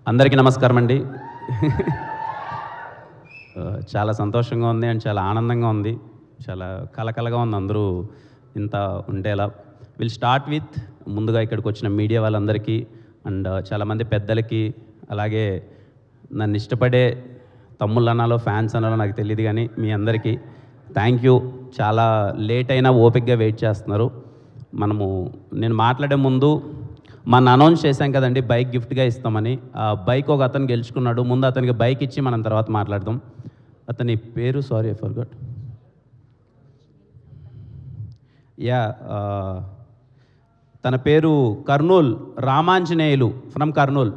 అందరికీ నమస్కారం అండి. చాలా సంతోషంగా ఉంది అండ్ చాలా ఆనందంగా ఉంది, చాలా కలకలగా ఉంది అందరూ ఇంత ఉండేలా. విల్ స్టార్ట్ విత్ ముందుగా ఇక్కడికి వచ్చిన మీడియా వాళ్ళందరికీ అండ్ చాలామంది పెద్దలకి, అలాగే నన్ను ఇష్టపడే తమ్ముళ్ళు అనాలో ఫ్యాన్స్ అనాలో నాకు తెలియదు, కానీ మీ అందరికీ థ్యాంక్ యూ. చాలా లేట్ అయినా ఓపిక్గా వెయిట్ చేస్తున్నారు. నేను మాట్లాడే ముందు మన అనౌన్స్ చేశాం కదండి బైక్ గిఫ్ట్గా ఇస్తామని. ఆ బైక్ ఒక అతను గెలుచుకున్నాడు. ముందు అతనికి బైక్ ఇచ్చి మనం తర్వాత మాట్లాడదాం. అతని పేరు సారీ ఐ ఫర్గాట్. తన పేరు Kurnool Ramanjaneyulu from Kurnool.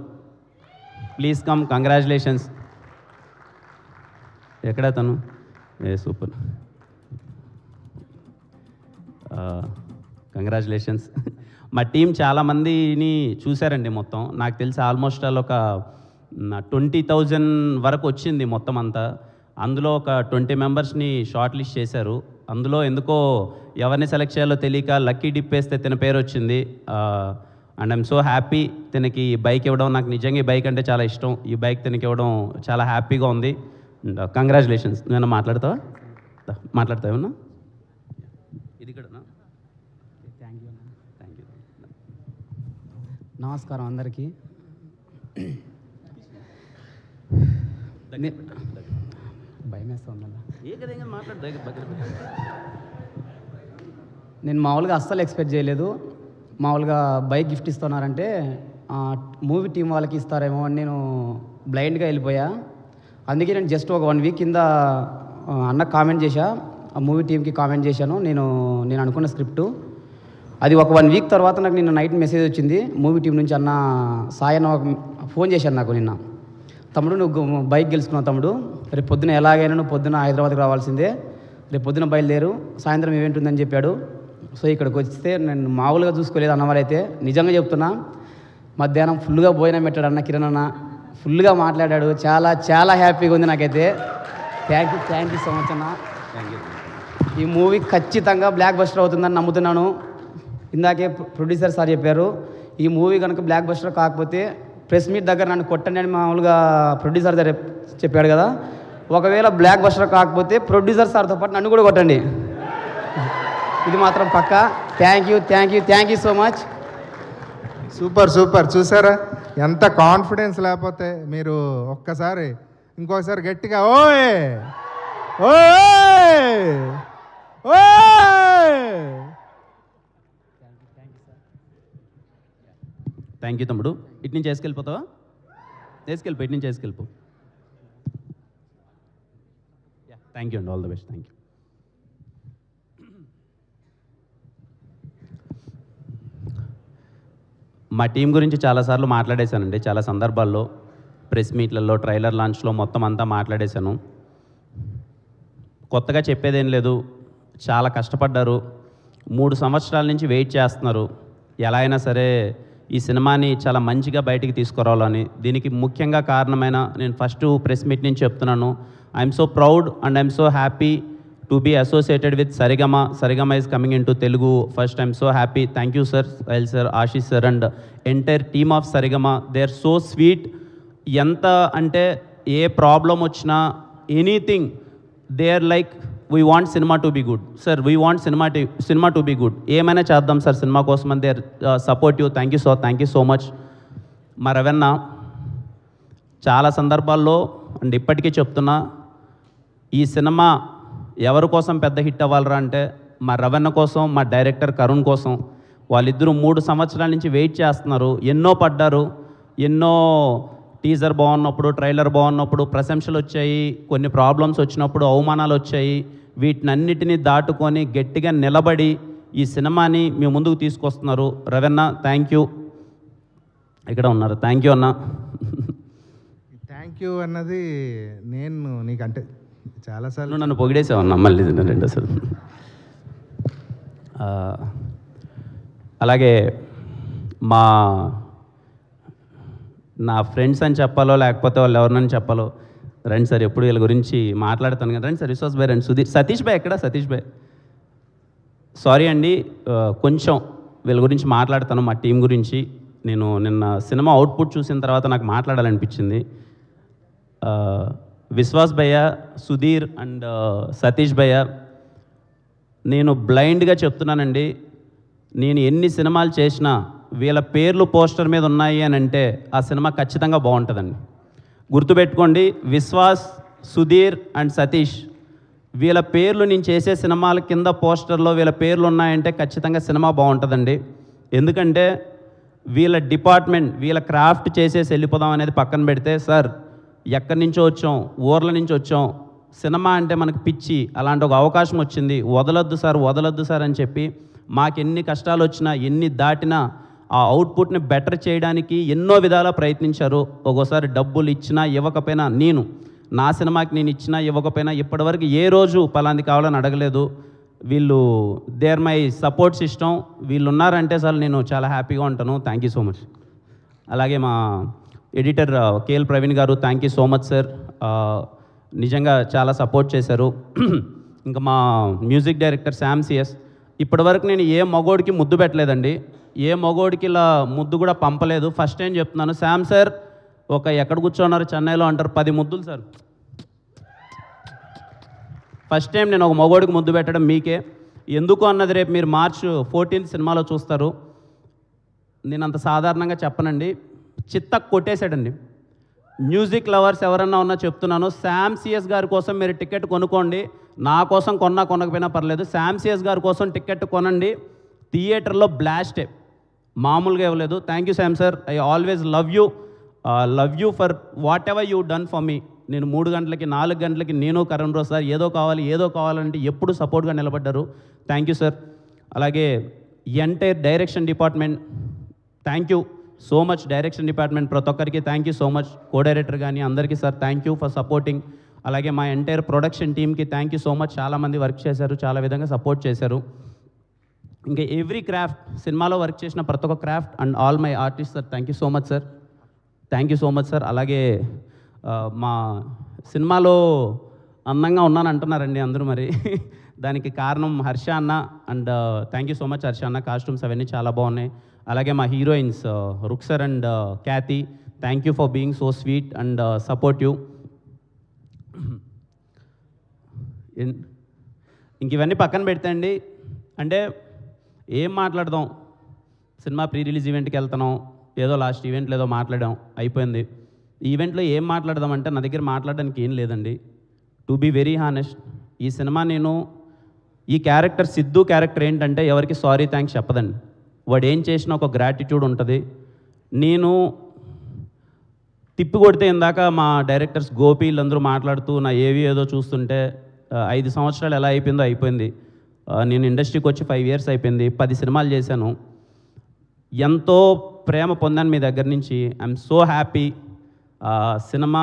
Please come, congratulations. ఎక్కడ తను? Super, congratulations. మా టీం చాలామందిని చూశారండి. మొత్తం నాకు తెలిసి ఆల్మోస్ట్ ఒక 20,000 వరకు వచ్చింది మొత్తం అంతా. అందులో ఒక 20 మెంబర్స్ని షార్ట్ లిస్ట్ చేశారు. అందులో ఎందుకో ఎవరిని సెలెక్ట్ చేయాలో తెలియక లక్కీ డిప్ వేస్తే తన పేరు వచ్చింది. అండ్ ఐఎమ్ సో హ్యాపీ తనకి బైక్ ఇవ్వడం. నాకు నిజంగా ఈ బైక్ అంటే చాలా ఇష్టం. ఈ బైక్ తనకి ఇవ్వడం చాలా హ్యాపీగా ఉంది. కంగ్రాచులేషన్స్. నువ్వేనా మాట్లాడతావా? మాట్లాడతావునా? ఇది కూడా థ్యాంక్ యూ. నమస్కారం అందరికీ. భయం వేస్తుందన్న. నేను మామూలుగా అస్సలు ఎక్స్పెక్ట్ చేయలేదు. మామూలుగా బైక్ గిఫ్ట్ ఇస్తున్నారంటే మూవీ టీం వాళ్ళకి ఇస్తారేమో అని నేను బ్లైండ్గా వెళ్ళిపోయా. అందుకే నేను జస్ట్ ఒక 1 వీక్ కింద అన్న కామెంట్ చేశా, ఆ మూవీ టీంకి కామెంట్ చేశాను. నేను అనుకున్న స్క్రిప్టు అది ఒక 1 వీక్ తర్వాత నాకు నిన్న నైట్ మెసేజ్ వచ్చింది మూవీ టీం నుంచి. అన్న సాయి అన్న ఫోన్ చేశాను నాకు నిన్న. తమ్ముడు నువ్వు బైక్ గెలుచుకున్నావు తమ్ముడు, రేపు పొద్దున ఎలాగైనా నువ్వు పొద్దున హైదరాబాద్కి రావాల్సిందే, రేపు పొద్దున బయలుదేరు, సాయంత్రం ఈవెంట్ ఉందని చెప్పాడు. సో ఇక్కడికి వస్తే నేను మామూలుగా చూసుకోలేదు అన్నవారైతే. నిజంగా చెప్తున్నా, మధ్యాహ్నం ఫుల్గా భోజనం పెట్టాడు అన్న కిరణ్ అన్న, ఫుల్గా మాట్లాడాడు. చాలా చాలా హ్యాపీగా ఉంది నాకైతే. థ్యాంక్ యూ సో మచ్ అన్న. ఈ మూవీ ఖచ్చితంగా బ్లాక్ బస్టర్ అవుతుందని నమ్ముతున్నాను. ఇందాకే ప్రొడ్యూసర్ సార్ చెప్పారు, ఈ మూవీ కనుక బ్లాక్ బస్టర్ కాకపోతే ప్రెస్ మీట్ దగ్గర నన్ను కొట్టండి అని మామూలుగా ప్రొడ్యూసర్ సార్ చెప్పాడు కదా. ఒకవేళ బ్లాక్ బస్టర్ కాకపోతే ప్రొడ్యూసర్ సార్తో పాటు నన్ను కూడా కొట్టండి, ఇది మాత్రం పక్కా. Thank you so much. Super. చూసారా ఎంత కాన్ఫిడెన్స్ లేకపోతే మీరు ఒక్కసారి ఇంకొకసారి గట్టిగా ఓయ్ ఓయ్ ఓయ్. థ్యాంక్ యూ తమ్ముడు. ఇటు నుంచి వేసుకెళ్ళిపోతావా? ఇటు నుంచి వేసుకెళ్ళిపో. థ్యాంక్ యూ అండి, all the best. Thank you. మా టీం గురించి చాలాసార్లు మాట్లాడేశానండి, చాలా సందర్భాల్లో, ప్రెస్ మీట్లలో, ట్రైలర్ లాంచ్లో మొత్తం అంతా మాట్లాడేశాను. కొత్తగా చెప్పేదేం లేదు. చాలా కష్టపడ్డారు, 3 సంవత్సరాల నుంచి వెయిట్ చేస్తున్నారు. ఎలా అయినా సరే ఈ సినిమాని చాలా మంచిగా బయటికి తీసుకురావాలని. దీనికి ముఖ్యంగా కారణమైన నేను ఫస్ట్ ప్రెస్ మీట్ నుంచి చెప్తున్నాను, I'm so proud and I'm so happy to be associated with Saregama. Saregama is coming into Telugu first. I'm so happy. Thank you sir, వైల్ sir, Ashish sir and entire team of Saregama. They are so sweet. ఎంత అంటే ఏ problem వచ్చినా, anything, they are like we want cinema to be good sir, we want cinema to be good, ఏమైనా చేద్దాం sir cinema కోసం అని. They are supportive. Thank you so much. మా రవణ చాలా సందర్భాల్లో అండ్ ఇప్పటికీ చెప్తున్నా, ఈ సినిమా ఎవరి కోసం పెద్ద హిట్ అవ్వాలరా అంటే మా రవణ కోసం, మా డైరెక్టర్ కరుణ్ కోసం. వాళ్ళిద్దరూ 3 సంవత్సరాల నుంచి వెయిట్ చేస్తున్నారు. ఎన్నో పడ్డారు, ఎన్నో టీజర్ బాగున్నప్పుడు, ట్రైలర్ బాగున్నప్పుడు ప్రశంసలు వచ్చాయి, కొన్ని ప్రాబ్లమ్స్ వచ్చినప్పుడు అవమానాలు వచ్చాయి. వీటినన్నిటినీ దాటుకొని గట్టిగా నిలబడి ఈ సినిమాని మీ ముందుకు తీసుకొస్తున్నారు. రవణ థ్యాంక్ యూ. ఇక్కడ ఉన్నారు. థ్యాంక్ యూ అన్న. థ్యాంక్ యూ అన్నది నేను నీకంటే చాలాసార్లు నన్ను పొగిడేసావన్నా మళ్ళీ 2 సార్లు. అలాగే నా ఫ్రెండ్స్ అని చెప్పాలో లేకపోతే వాళ్ళు ఎవరినని చెప్పాలో, రండి సార్, ఎప్పుడు వీళ్ళ గురించి మాట్లాడతాను కదా. రండి సార్, విశ్వాస్ భాయ్ రండి, సతీష్ భాయ్ ఎక్కడ? సతీష్ భాయ్ సారీ అండి, కొంచెం వీళ్ళ గురించి మాట్లాడతాను, మా టీం గురించి. నేను నిన్న సినిమా అవుట్పుట్ చూసిన తర్వాత నాకు మాట్లాడాలనిపించింది. విశ్వాస్ భయ్య, సుధీర్ అండ్ సతీష్ భయ్య, నేను బ్లైండ్గా చెప్తున్నానండి, నేను ఎన్ని సినిమాలు చేసినా వీళ్ళ పేర్లు పోస్టర్ మీద ఉన్నాయి అని అంటే ఆ సినిమా ఖచ్చితంగా బాగుంటుందండి. గుర్తుపెట్టుకోండి, విశ్వాస్, సుధీర్ అండ్ సతీష్, వీళ్ళ పేర్లు నేను చేసే సినిమాల కింద పోస్టర్లో వీళ్ళ పేర్లు ఉన్నాయంటే ఖచ్చితంగా సినిమా బాగుంటుందండి. ఎందుకంటే వీళ్ళ డిపార్ట్మెంట్, వీళ్ళ క్రాఫ్ట్ చేసేసి వెళ్ళిపోదాం అనేది పక్కన పెడితే, సార్ ఎక్కడి నుంచో వచ్చాం, ఊర్ల నుంచి వచ్చాం, సినిమా అంటే మనకు పిచ్చి, అలాంటి ఒక అవకాశం వచ్చింది, వదలొద్దు సార్ అని చెప్పి మాకు ఎన్ని కష్టాలు వచ్చినా, ఎన్ని దాటినా ఆ అవుట్పుట్ని బెటర్ చేయడానికి ఎన్నో విధాలా ప్రయత్నించారు. ఒక్కోసారి డబ్బులు ఇచ్చినా ఇవ్వకపోయినా, నా సినిమాకి నేను ఇచ్చినా ఇవ్వకపోయినా ఇప్పటివరకు ఏ రోజు పలాంది కావాలని అడగలేదు. వీళ్ళు దేర్ మై సపోర్ట్ సిస్టమ్. వీళ్ళు ఉన్నారంటే సార్ నేను చాలా హ్యాపీగా ఉంటాను. Thank you so much. అలాగే మా ఎడిటర్ కేఎల్ ప్రవీణ్ గారు, thank you so much sir, నిజంగా చాలా సపోర్ట్ చేశారు. ఇంకా మా మ్యూజిక్ డైరెక్టర్ శామ్ సిఎస్, ఇప్పటివరకు నేను ఏ మగోడికి ముద్దు పెట్టలేదండి, ఏ మగోడికి ఇలా ముద్దు కూడా పంపలేదు. ఫస్ట్ టైం చెప్తున్నాను, శామ్ సార్ ఒక ఎక్కడ కూర్చోన్నారు చెన్నైలో అంటారు 10 ముద్దులు సార్. ఫస్ట్ టైం నేను ఒక మగోడికి ముద్దు పెట్టడం మీకే. ఎందుకు అన్నది రేపు మీరు March 14 సినిమాలో చూస్తారు. నేను అంత సాధారణంగా చెప్పనండి, చిత్త కొట్టేశాడండి. మ్యూజిక్ లవర్స్ ఎవరన్నా ఉన్నా చెప్తున్నాను, శామ్ సిఎస్ గారి కోసం మీరు టికెట్ కొనుక్కోండి. నా కోసం కొనకపోయినా పర్లేదు, శామ్ సిఎస్ గారి కోసం టికెట్ కొనండి. థియేటర్లో బ్లాస్టే, మామూలుగా ఇవ్వలేదు. Thank you Sam sir, I always love you for what ever you done for me. నేను 3 గంటలకి 4 గంటలకి నేను కరణ్ రోజ్ సార్ ఏదో కావాలంటే ఎప్పుడు సపోర్ట్గా నిలబడ్డారు. Thank you sir. అలాగే entire direction department, thank you so much. Direction department ప్రతి ఒక్కరికి thank you so much. Co director కానీ అందరికీ sir thank you for supporting. అలాగే మా ఎంటైర్ ప్రొడక్షన్ టీమ్కి థ్యాంక్ యూ సో మచ్. చాలామంది వర్క్ చేశారు, చాలా విధంగా సపోర్ట్ చేశారు. ఇంకా ఎవ్రీ క్రాఫ్ట్, సినిమాలో వర్క్ చేసిన ప్రతి ఒక్క craft and all my artist sir, thank you so much sir, thank you so much sir. అలాగే మా సినిమాలో అందంగా ఉన్నాను అంటున్నారండి అందరూ, మరి దానికి కారణం హర్ష అన్న, and thank you so much Harsha అన్న. కాస్ట్యూమ్స్ అవన్నీ చాలా బాగున్నాయి. అలాగే మా heroines Ruksar and Cathy, thank you for being so sweet and supportive. ఇంక ఇవన్నీ పక్కన పెడితే అండి, అంటే ఏం మాట్లాడదాం, సినిమా ప్రీ రిలీజ్ ఈవెంట్కి వెళ్తున్నాం, ఏదో లాస్ట్ ఈవెంట్లో ఏదో మాట్లాడాం, అయిపోయింది. ఈ ఈవెంట్లో ఏం మాట్లాడదామంటే నా దగ్గర మాట్లాడడానికి ఏం లేదండి. టు బీ వెరీ హానెస్ట్, ఈ సినిమా నేను ఈ క్యారెక్టర్ సిద్ధు క్యారెక్టర్ ఏంటంటే ఎవరికి సారీ థ్యాంక్స్ చెప్పదండి. వాడు ఏం చేసినా ఒక గ్రాటిట్యూడ్ ఉంటుంది. నేను తిప్పి కొడితే ఇందాక మా డైరెక్టర్స్ గోపి వీళ్ళందరూ మాట్లాడుతూ నా ఏదో చూస్తుంటే 5 సంవత్సరాలు ఎలా అయిపోయిందో అయిపోయింది. నేను ఇండస్ట్రీకి వచ్చి 5 years అయిపోయింది, 10 సినిమాలు చేశాను, ఎంతో ప్రేమ పొందాను మీ దగ్గర నుంచి. I'm so happy. సినిమా,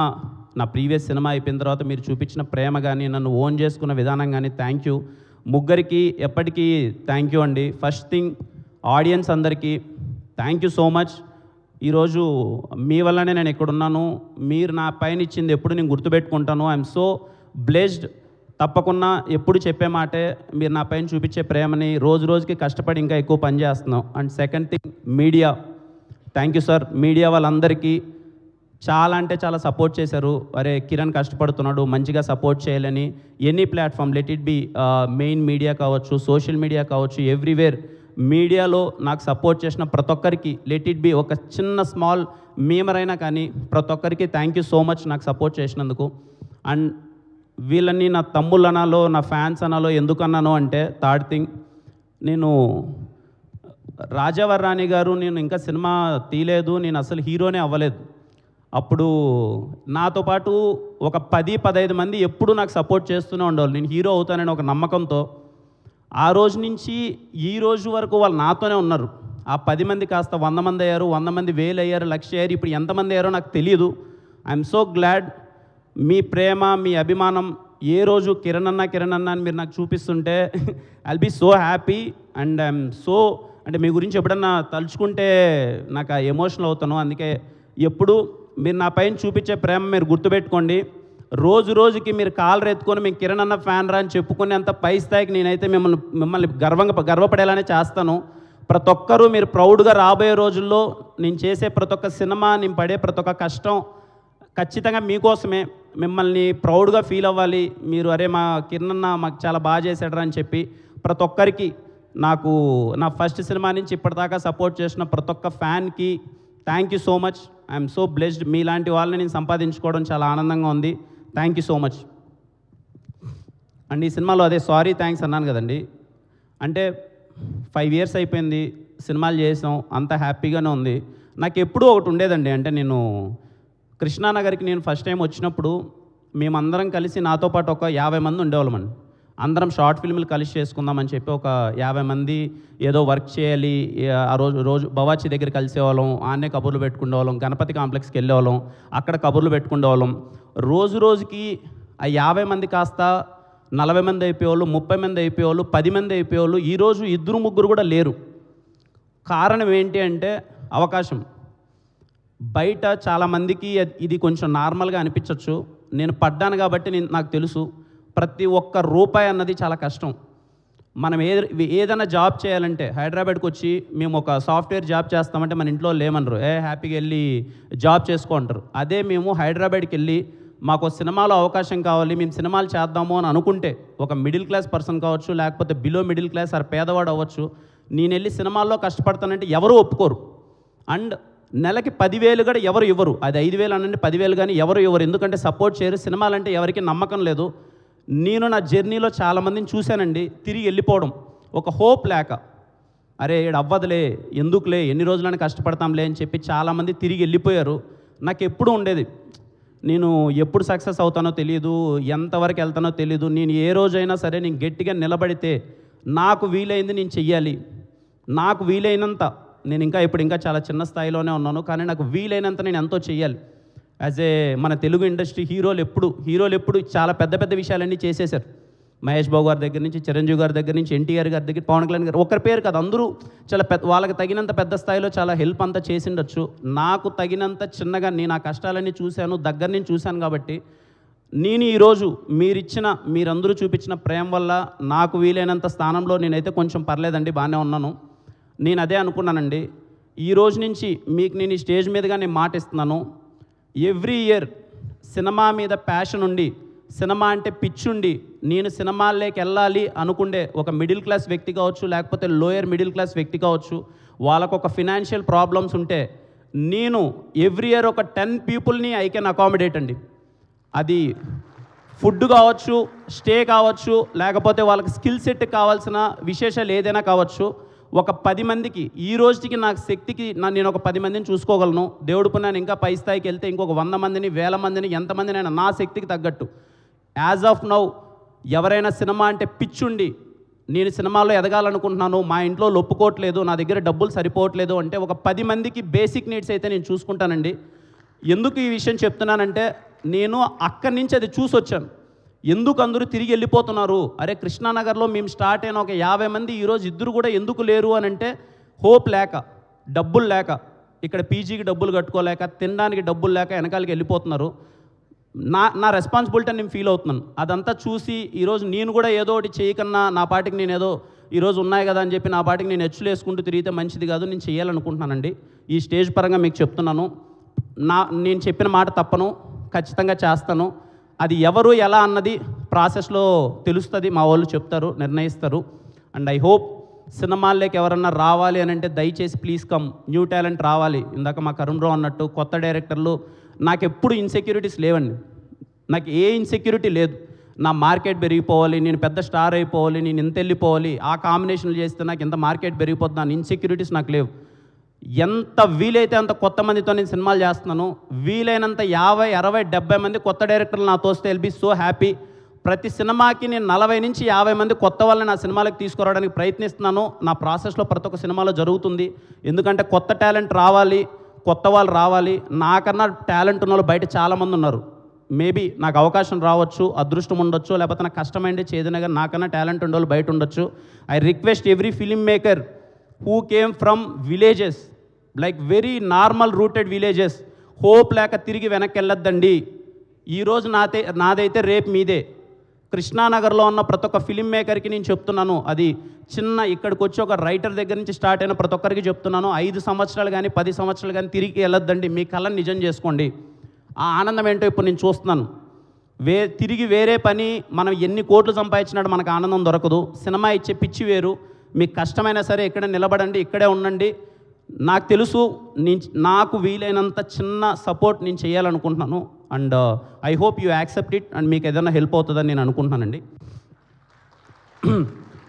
నా ప్రీవియస్ సినిమా అయిపోయిన తర్వాత మీరు చూపించిన ప్రేమ కానీ, నన్ను ఓన్ చేసుకున్న విధానం కానీ, థ్యాంక్ యూ. ముగ్గురికి ఎప్పటికీ థ్యాంక్ యూ అండి. ఫస్ట్ థింగ్ ఆడియన్స్ అందరికీ థ్యాంక్ యూ సో మచ్. ఈరోజు మీ వల్లనే నేను ఇక్కడ ఉన్నాను. మీరు నా పైన ఇచ్చింది ఎప్పుడు నేను గుర్తుపెట్టుకుంటాను. I'm so blessed. తప్పకుండా ఎప్పుడు చెప్పే మాటే, మీరు నా పైన చూపించే ప్రేమని రోజు రోజుకి కష్టపడి ఇంకా ఎక్కువ పని చేస్తున్నాం. And second thing media, thank you sir. Media వాళ్ళందరికీ చాలా అంటే చాలా సపోర్ట్ చేశారు. అరే కిరణ్ కష్టపడుతున్నాడు, మంచిగా సపోర్ట్ చేయాలని. Any platform, let it be main media కావచ్చు, సోషల్ మీడియా కావచ్చు, ఎవ్రీవేర్ మీడియాలో నాకు సపోర్ట్ చేసిన ప్రతి ఒక్కరికి, లెట్ ఇట్ బి ఒక చిన్న స్మాల్ మీమర్ అయినా కానీ, ప్రతి ఒక్కరికి థ్యాంక్ యూ సో మచ్ నాకు సపోర్ట్ చేసినందుకు. అండ్ వీళ్ళని నా తమ్ముళ్ళు అనాలో, నా ఫ్యాన్స్ అనాలో ఎందుకు అన్నాను అంటే, థర్డ్ థింగ్, నేను రాజావర్ రాణి గారు, నేను ఇంకా సినిమా తీయలేదు, నేను అసలు హీరోనే అవ్వలేదు. అప్పుడు నాతో పాటు ఒక 10-15 మంది ఎప్పుడు నాకు సపోర్ట్ చేస్తూనే ఉండేవాళ్ళు, నేను హీరో అవుతానని ఒక నమ్మకంతో. ఆ రోజు నుంచి ఈ రోజు వరకు వాళ్ళు నాతోనే ఉన్నారు. ఆ 10 మంది కాస్త 100 మంది అయ్యారు, 100 మంది 1000 అయ్యారు, 1,00,000 అయ్యారు. ఇప్పుడు ఎంతమంది అయ్యారో నాకు తెలియదు. I'm so glad. మీ ప్రేమ, మీ అభిమానం ఏ రోజు కిరణ్ అన్న అని మీరు నాకు చూపిస్తుంటే I'll be so happy. And I'm so, అంటే మీ గురించి ఎప్పుడన్నా తలుచుకుంటే నాకు ఎమోషనల్ అవుతాను. అందుకే ఎప్పుడు మీరు నా పైన చూపించే ప్రేమ మీరు గుర్తుపెట్టుకోండి. రోజు రోజుకి మీరు కాలర్ ఎత్తుకొని మేము కిరణ్ అన్న ఫ్యాన్ రా అని చెప్పుకునేంత పై స్థాయికి నేనైతే మిమ్మల్ని గర్వపడేలానే చేస్తాను. ప్రతి ఒక్కరూ మీరు ప్రౌడ్గా రాబోయే రోజుల్లో నేను చేసే ప్రతి ఒక్క సినిమా, నేను పడే ప్రతి ఒక్క కష్టం ఖచ్చితంగా మీకోసమే. మిమ్మల్ని ప్రౌడ్గా ఫీల్ అవ్వాలి మీరు. అరే మా కిరణ్ అన్న మాకు చాలా బాగా చేశాడరా అని చెప్పి ప్రతి ఒక్కరికి, నాకు నా ఫస్ట్ సినిమా నుంచి ఇప్పటిదాకా సపోర్ట్ చేసిన ప్రతి ఒక్క ఫ్యాన్కి thank you so much. I'm so blessed. మీలాంటి వాళ్ళని నేను సంపాదించుకోవడం చాలా ఆనందంగా ఉంది. Thank you so much. And ఈ సినిమాలో అదే సారీ థ్యాంక్స్ అన్నాను కదండి, అంటే 5 years అయిపోయింది, సినిమాలు చేసాం, అంత హ్యాపీగానే ఉంది. నాకు ఎప్పుడూ ఒకటి ఉండేదండి, అంటే నేను కృష్ణానగర్కి నేను ఫస్ట్ టైం వచ్చినప్పుడు మేమందరం కలిసి నాతో పాటు ఒక 50 మంది ఉండేవాళ్ళమండి. అందరం షార్ట్ ఫిల్మ్లు కలిసి చేసుకుందామని చెప్పి ఒక 50 మంది ఏదో వర్క్ చేయాలి. ఆ రోజు బవాచి దగ్గర కలిసేవాళ్ళం, ఆన్నే కబుర్లు పెట్టుకునేవాళ్ళం, గణపతి కాంప్లెక్స్కి వెళ్ళేవాళ్ళం, అక్కడ కబుర్లు పెట్టుకునేవాళ్ళం. రోజుకి ఆ 50 మంది కాస్త 40 మంది అయిపోయేవాళ్ళు, 30 మంది అయిపోయేవాళ్ళు, 10 మంది అయిపోయేవాళ్ళు. ఈరోజు 2-3 కూడా లేరు. కారణం ఏంటి అంటే అవకాశం. బయట చాలామందికి ఇది కొంచెం నార్మల్గా అనిపించవచ్చు, నేను పడ్డాను కాబట్టి నాకు తెలుసు. ప్రతి ఒక్క రూపాయి అన్నది చాలా కష్టం. మనం ఏదైనా జాబ్ చేయాలంటే హైదరాబాద్కి వచ్చి మేము ఒక సాఫ్ట్వేర్ జాబ్ చేస్తామంటే మన ఇంట్లో లేమనరు, హ్యాపీగా వెళ్ళి జాబ్ చేసుకో అంటారు. అదే మేము హైదరాబాద్కి వెళ్ళి మాకు సినిమాలో అవకాశం కావాలి, మేము సినిమాలు చేద్దాము అని అనుకుంటే, ఒక మిడిల్ క్లాస్ పర్సన్ కావచ్చు, లేకపోతే బిలో మిడిల్ క్లాస్ ఆర్ పేదవాడు అవ్వచ్చు, నేను వెళ్ళి సినిమాల్లో కష్టపడతానంటే ఎవరు ఒప్పుకోరు. అండ్ నెలకి 10,000 కూడా ఎవరు ఇవ్వరు. అది 5,000 అనండి, 10,000 కానీ ఎవరు ఇవ్వరు. ఎందుకంటే సపోర్ట్ చేయరు. సినిమాలంటే ఎవరికి నమ్మకం లేదు. నేను నా జర్నీలో చాలామందిని చూశానండి, తిరిగి వెళ్ళిపోవడం, ఒక హోప్ లేక, అరే ఈడు అవ్వదులే, ఎందుకులే, ఎన్ని రోజులని కష్టపడతాంలే అని చెప్పి చాలామంది తిరిగి వెళ్ళిపోయారు. నాకు ఎప్పుడు ఉండేది, నేను ఎప్పుడు సక్సెస్ అవుతానో తెలియదు, ఎంతవరకు వెళ్తానో తెలియదు. నేను ఏ రోజైనా సరే నేను గట్టిగా నిలబడితే నాకు వీలైంది నేను చెయ్యాలి. నాకు వీలైనంత, నేను ఇంకా చాలా చిన్న స్థాయిలోనే ఉన్నాను, కానీ నాకు వీలైనంత నేను ఎంతో చెయ్యాలి. యాజ్ ఏ మన తెలుగు ఇండస్ట్రీ హీరోలు ఎప్పుడు చాలా పెద్ద విషయాలన్నీ చేసేశారు. మహేష్ బాబు గారి దగ్గర నుంచి, చిరంజీవి గారి దగ్గర నుంచి, ఎన్టీఆర్ గారి దగ్గర, పవన్ కళ్యాణ్ గారు, ఒకరి పేరు కాదు, అందరూ చాలా వాళ్ళకి తగినంత పెద్ద స్థాయిలో చాలా హెల్ప్ అంతా చేసిండొచ్చు. నాకు తగినంత చిన్నగా నేను ఆ కష్టాలన్నీ చూశాను, దగ్గర నుంచి చూశాను. కాబట్టి నేను ఈరోజు మీరందరూ చూపించిన ప్రేమ వల్ల నాకు వీలైనంత స్థానంలో నేనైతే కొంచెం పర్లేదండి, బాగానే ఉన్నాను. నేను అదే అనుకున్నానండి. ఈ రోజు నుంచి మీకు నేను ఈ స్టేజ్ మీదుగా నేను మాట ఇస్తున్నాను. ఎవ్రీ ఇయర్ సినిమా మీద ప్యాషన్ ఉండి, సినిమా అంటే పిచ్చుండి, నేను సినిమాల్లోకి వెళ్ళాలి అనుకుండే ఒక మిడిల్ క్లాస్ వ్యక్తి కావచ్చు, లేకపోతే లోయర్ మిడిల్ క్లాస్ వ్యక్తి కావచ్చు, వాళ్ళకు ఒక ఫినాన్షియల్ ప్రాబ్లమ్స్ ఉంటే, నేను ఎవ్రీ ఇయర్ ఒక 10 పీపుల్ని ఐ కెన్ అకామిడేట్ అండి. అది ఫుడ్ కావచ్చు, స్టే కావచ్చు, లేకపోతే వాళ్ళకి స్కిల్ సెట్ కావాల్సిన విశేషాలు ఏదైనా కావచ్చు. ఒక 10 మందికి ఈ రోజుకి నాకు శక్తికి నేను ఒక 10 మందిని చూసుకోగలను. దేవుడు పుణ్యాన్ని ఇంకా పై స్థాయికి వెళ్తే ఇంకొక 100 మందిని, 1000 మందిని, ఎంతమందినైనా నా శక్తికి తగ్గట్టు. యాజ్ ఆఫ్ నౌ ఎవరైనా సినిమా అంటే పిచ్చుండి, నేను సినిమాలో ఎదగాలనుకుంటున్నాను, మా ఇంట్లో ఒప్పుకోవట్లేదు, నా దగ్గర డబ్బులు సరిపోవట్లేదు అంటే, ఒక 10 మందికి బేసిక్ నీడ్స్ అయితే నేను చూసుకుంటానండి. ఎందుకు ఈ విషయం చెప్తున్నానంటే, నేను అక్కడి నుంచి అది చూసి వచ్చాను. ఎందుకు అందరూ తిరిగి వెళ్ళిపోతున్నారు? అరే కృష్ణానగర్లో మేము స్టార్ట్ అయిన ఒక 50 మంది ఈరోజు 2 కూడా ఎందుకు లేరు అని అంటే, హోప్ లేక, డబ్బులు లేక, ఇక్కడ పీజీకి డబ్బులు కట్టుకోలేక, తినడానికి డబ్బులు లేక వెనకాలకి వెళ్ళిపోతున్నారు. నా రెస్పాన్సిబిలిటీ నేను ఫీల్ అవుతున్నాను. అదంతా చూసి ఈరోజు నేను కూడా ఏదో ఒకటి చేయకన్నా, నా పాటికి నేను ఏదో ఈరోజు ఉన్నాయి కదా అని చెప్పి నా పాటికి నేను హెచ్చులు వేసుకుంటూ తిరిగితే మంచిది కాదు. నేను చేయాలనుకుంటున్నానండి. ఈ స్టేజ్ పరంగా మీకు చెప్తున్నాను, నేను చెప్పిన మాట తప్పను, ఖచ్చితంగా చేస్తాను. అది ఎవరు ఎలా అన్నది ప్రాసెస్లో తెలుస్తుంది, మా వాళ్ళు చెప్తారు, నిర్ణయిస్తారు. అండ్ ఐ హోప్ సినిమాల్లోకి ఎవరన్నా రావాలి అని అంటే దయచేసి ప్లీజ్ కమ్, న్యూ టాలెంట్ రావాలి. ఇందాక మా కరుణ్ రావు అన్నట్టు కొత్త డైరెక్టర్లు, నాకు ఎప్పుడు ఇన్సెక్యూరిటీస్ లేవండి. నాకు ఏ ఇన్సెక్యూరిటీ లేదు. నా మార్కెట్ పెరిగిపోవాలి, నేను పెద్ద స్టార్ అయిపోవాలి, నేను ఇంత వెళ్ళిపోవాలి, ఆ కాంబినేషన్లు చేస్తే నాకు ఇంత మార్కెట్ పెరిగిపోతుంది, నా ఇన్సెక్యూరిటీస్ నాకు లేవు. ఎంత వీలైతే అంత కొత్త మందితో నేను సినిమాలు చేస్తున్నాను. వీలైనంత 50, 60, 70 మంది కొత్త డైరెక్టర్లు నాతో వస్తే విల్ బీ సో హ్యాపీ. ప్రతి సినిమాకి నేను 40 నుంచి 50 మంది కొత్త వాళ్ళని నా సినిమాలకు తీసుకురావడానికి ప్రయత్నిస్తున్నాను. నా ప్రాసెస్లో ప్రతి ఒక్క సినిమాలో జరుగుతుంది. ఎందుకంటే కొత్త టాలెంట్ రావాలి, కొత్త వాళ్ళు రావాలి. నాకన్నా టాలెంట్ ఉన్న వాళ్ళు బయట చాలామంది ఉన్నారు. మేబీ నాకు అవకాశం రావచ్చు, అదృష్టం ఉండొచ్చు, లేకపోతే నాకు కష్టమైందే చేదినా కానీ నాకన్నా టాలెంట్ ఉండే వాళ్ళు బయట ఉండొచ్చు. I request every film maker who came from villages, like very normal rooted villages, hope లేక తిరిగి వెనక్కి వెళ్ళొద్దండి. ఈరోజు నాదైతే రేపు మీదే. కృష్ణానగర్లో ఉన్న ప్రతి ఒక్క ఫిలిం మేకర్కి నేను చెప్తున్నాను, అది చిన్న ఇక్కడికి వచ్చి ఒక రైటర్ దగ్గర నుంచి స్టార్ట్ అయిన ప్రతి ఒక్కరికి చెప్తున్నాను, 5 సంవత్సరాలు కానీ 10 సంవత్సరాలు కానీ తిరిగి వెళ్ళొద్దండి, మీ కళను నిజం చేసుకోండి. ఆ ఆనందం ఏంటో ఇప్పుడు నేను చూస్తున్నాను. తిరిగి వేరే పని మనం ఎన్ని కోట్లు సంపాదించినాడు మనకు ఆనందం దొరకదు. సినిమా ఇచ్చే పిచ్చి వేరు. మీకు కష్టమైనా సరే ఇక్కడ నిలబడండి, ఇక్కడే ఉండండి. నాకు తెలుసు, నాకు వీలైనంత చిన్న సపోర్ట్ నేను చేయాలనుకుంటున్నాను. And I hope you accept it. And మీకు ఏదైనా హెల్ప్ అవుతుందని నేను అనుకుంటున్నానండి.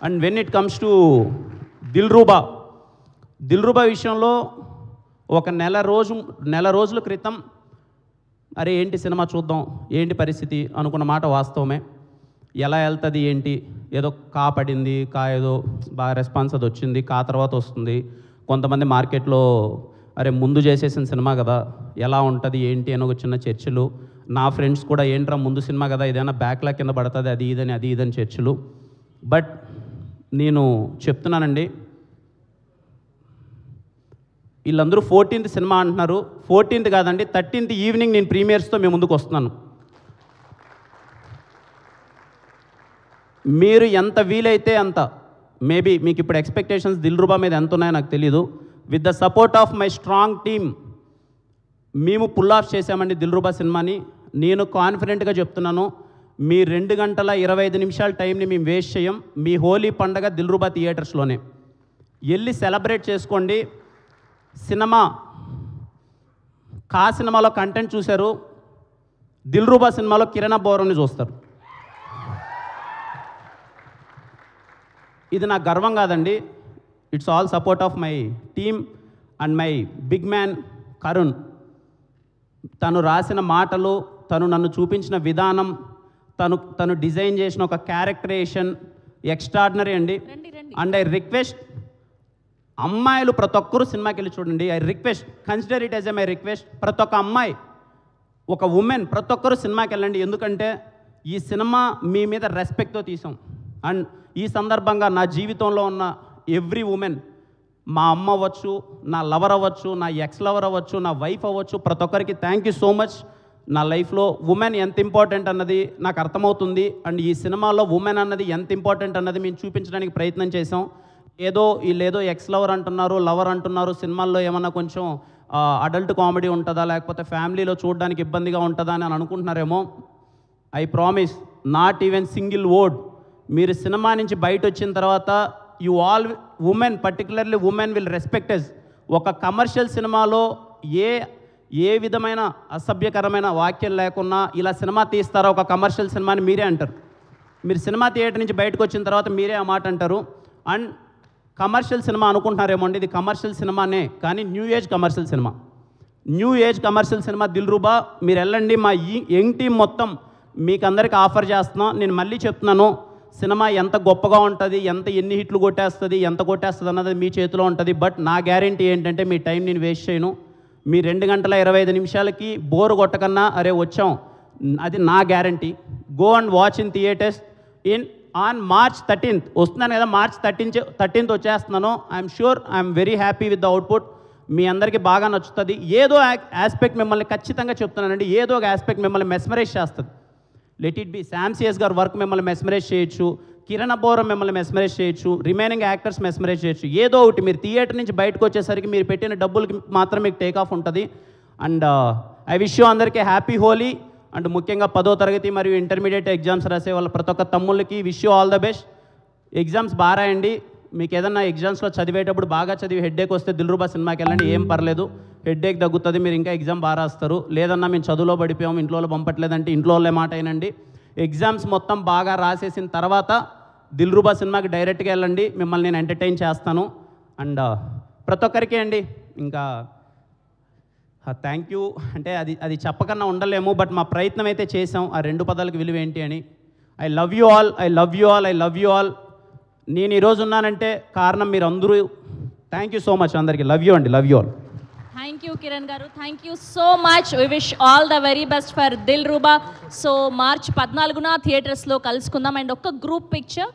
And when it comes to Dilruba విషయంలో ఒక నెల రోజుల క్రితం అరే ఏంటి సినిమా చూద్దాం, ఏంటి పరిస్థితి అనుకున్న మాట వాస్తవమే. ఎలా వెళ్తుంది ఏంటి, ఏదో పడింది, ఏదో బాగా రెస్పాన్స్ అది వచ్చింది, తర్వాత వస్తుంది. కొంతమంది మార్కెట్లో అరే ముందు చేసేసిన సినిమా కదా, ఎలా ఉంటుంది ఏంటి అని ఒక చిన్న చర్చలు. నా ఫ్రెండ్స్ కూడా ఏంట్రా ముందు సినిమా కదా, ఏదైనా బ్యాక్లాగ్ కింద పడుతుంది, అది ఇదని చర్చలు. బట్ నేను చెప్తున్నానండి, వీళ్ళందరూ 14th సినిమా అంటున్నారు. 14th కాదండి, 13th ఈవినింగ్ నేను ప్రీమియర్స్తో మేము ముందుకు వస్తున్నాను. మీరు ఎంత వీలైతే అంత, మేబీ మీకు ఇప్పుడు ఎక్స్పెక్టేషన్స్ దిల్రూబా మీద ఎంత ఉన్నాయో నాకు తెలీదు. With the support of my strong team మేము పుల్ ఆఫ్ చేసామండి దిల్రూబా సినిమాని. నేను కాన్ఫిడెంట్గా చెప్తున్నాను, మీ 2 గంటల 25 నిమిషాల టైంని మేము వేస్ట్ చేయం. మీ హోలీ పండగ దిల్రూబా థియేటర్స్లోనే వెళ్ళి సెలబ్రేట్ చేసుకోండి. సినిమా సినిమాలో కంటెంట్ చూశారు, దిల్రూబా సినిమాలో కిరణ్ అబ్బోరంని చూస్తారు. ఇది నాకు గర్వం కాదండి, it's all support of my team and my big man Karun. తను రాసిన మాటలు, తను నన్ను చూపించిన విధానం, తను డిజైన్ చేసిన ఒక క్యారెక్టరేషన్ ఎక్స్ట్రాడినరీ అండి. అండ్ ఐ రిక్వెస్ట్ అమ్మాయిలు ప్రతి ఒక్కరు సినిమాకి వెళ్ళి చూడండి. I request, consider it as my request. ప్రతి ఒక్క అమ్మాయి, ఒక ఉమెన్, ప్రతి ఒక్కరు సినిమాకి వెళ్ళండి. ఎందుకంటే ఈ సినిమా మీ మీద రెస్పెక్ట్తో తీసాం. అండ్ ఈ సందర్భంగా నా జీవితంలో ఉన్న ఎవ్రీ ఉమెన్, మా అమ్మ అవ్వచ్చు, నా లవర్ అవ్వచ్చు, నా ఎక్స్ లవర్ అవ్వచ్చు, నా వైఫ్ అవ్వచ్చు, ప్రతి ఒక్కరికి థ్యాంక్ యూ సో మచ్. నా లైఫ్లో ఉమెన్ ఎంత ఇంపార్టెంట్ అన్నది నాకు అర్థమవుతుంది. అండ్ ఈ సినిమాలో ఉమెన్ అన్నది ఎంత ఇంపార్టెంట్ అన్నది మేము చూపించడానికి ప్రయత్నం చేసాం. వీళ్ళేదో ఎక్స్ లవర్ అంటున్నారు, లవర్ అంటున్నారు, సినిమాల్లో ఏమన్నా కొంచెం అడల్ట్ కామెడీ ఉంటుందా, లేకపోతే ఫ్యామిలీలో చూడడానికి ఇబ్బందిగా ఉంటుందా అని అనుకుంటున్నారేమో. I promise, not even single word. మీరు సినిమా నుంచి బయట వచ్చిన తర్వాత you all women, particularly women will respect us. ఒక కమర్షియల్ సినిమాలో ఏ విధమైన అసభ్యకరమైన వాక్యం లేకున్నా ఇలా సినిమా తీస్తారా ఒక కమర్షియల్ సినిమాని మీరే అంటారు. మీరు సినిమా థియేటర్ నుంచి బయటకు వచ్చిన తర్వాత మీరే ఆ మాట అంటారు. అండ్ కమర్షియల్ సినిమా అనుకుంటున్నారేమో అండి, ఇది కమర్షియల్ సినిమానే, కానీ new age commercial cinema Dilruba. మీరు వెళ్ళండి, మా యంగ్ టీం మొత్తం మీకు అందరికీ ఆఫర్ చేస్తున్నాం. నేను మళ్ళీ చెప్తున్నాను, సినిమా ఎంత గొప్పగా ఉంటుంది, ఎన్ని హిట్లు కొట్టేస్తుంది, ఎంత కొట్టేస్తుంది అన్నది మీ చేతిలో ఉంటుంది. బట్ నా గ్యారంటీ ఏంటంటే మీ టైం నేను వేస్ట్ చేయను. మీ 2 గంటల 25 నిమిషాలకి బోర్ కొట్టకన్నా అరే వచ్చాం, అది నా guarantee. Go and watch in theatres on March 13th వస్తున్నాను కదా, March 13th వచ్చేస్తున్నాను. I'm sure, I'm very happy with the output. మీ అందరికీ బాగా నచ్చుతుంది. ఏదో ఆస్పెక్ట్ మిమ్మల్ని, ఖచ్చితంగా చెప్తున్నానండి, ఏదో ఒక ఆస్పెక్ట్ మిమ్మల్ని మెస్మరైజ్ చేస్తుంది. Let it be Sam CS గారి వర్క్ మిమ్మల్ని మెస్మరైజ్ చేయొచ్చు, కిరణ్ అబ్బోరం మిమ్మల్ని మెస్మరైజ్ చేయొచ్చు, రిమైనింగ్ యాక్టర్స్ మెస్మరైజ్ చేయొచ్చు. ఏదో ఒకటి మీరు థియేటర్ నుంచి బయటకు వచ్చేసరికి మీరు పెట్టిన డబ్బులకి మాత్రం మీకు టేక్ ఆఫ్ ఉంటుంది. అండ్ ఐ విష్ యూ అందరికీ హ్యాపీ హోలీ. అండ్ ముఖ్యంగా 10వ తరగతి మరియు ఇంటర్మీడియట్ ఎగ్జామ్స్ రాసే వాళ్ళ ప్రతి ఒక్క తమ్ముళ్ళకి wish you all the best. Exams బాగా రాయండి. మీకు ఏదన్నా ఎగ్జామ్స్లో చదివేటప్పుడు బాగా చదివి హెడ్ఏక్ వస్తే దిల్రూబా సినిమాకి వెళ్ళండి, ఏం పర్లేదు, హెడ్ఏక్ తగ్గుతుంది, మీరు ఇంకా ఎగ్జామ్ బాగా రాస్తారు. లేదన్నా మేము చదువులో పడిపోయాము, ఇంట్లో పంపట్లేదంటే ఇంట్లో వాళ్ళే మాట అయినండి. ఎగ్జామ్స్ మొత్తం బాగా రాసేసిన తర్వాత దిల్రూబా సినిమాకి డైరెక్ట్గా వెళ్ళండి, మిమ్మల్ని నేను ఎంటర్టైన్ చేస్తాను. అండ్ ప్రతి ఒక్కరికి అండి ఇంకా థ్యాంక్ యూ అంటే అది చెప్పకన్నా ఉండలేము. బట్ మా ప్రయత్నం అయితే చేసాం. ఆ 2 పదాలకు విలువ ఏంటి అని. I love you all. నేను ఈరోజు ఉన్నానంటే కారణం మీరు అందరూ. థ్యాంక్ యూ సో మచ్ అందరికీ. Love you all. Thank you Kiran garu, thank you so much. We wish all the very best for Dilruba. So March 14న థియేటర్స్లో కలుసుకుందాం. అండ్ ఒక్క గ్రూప్ పిక్చర్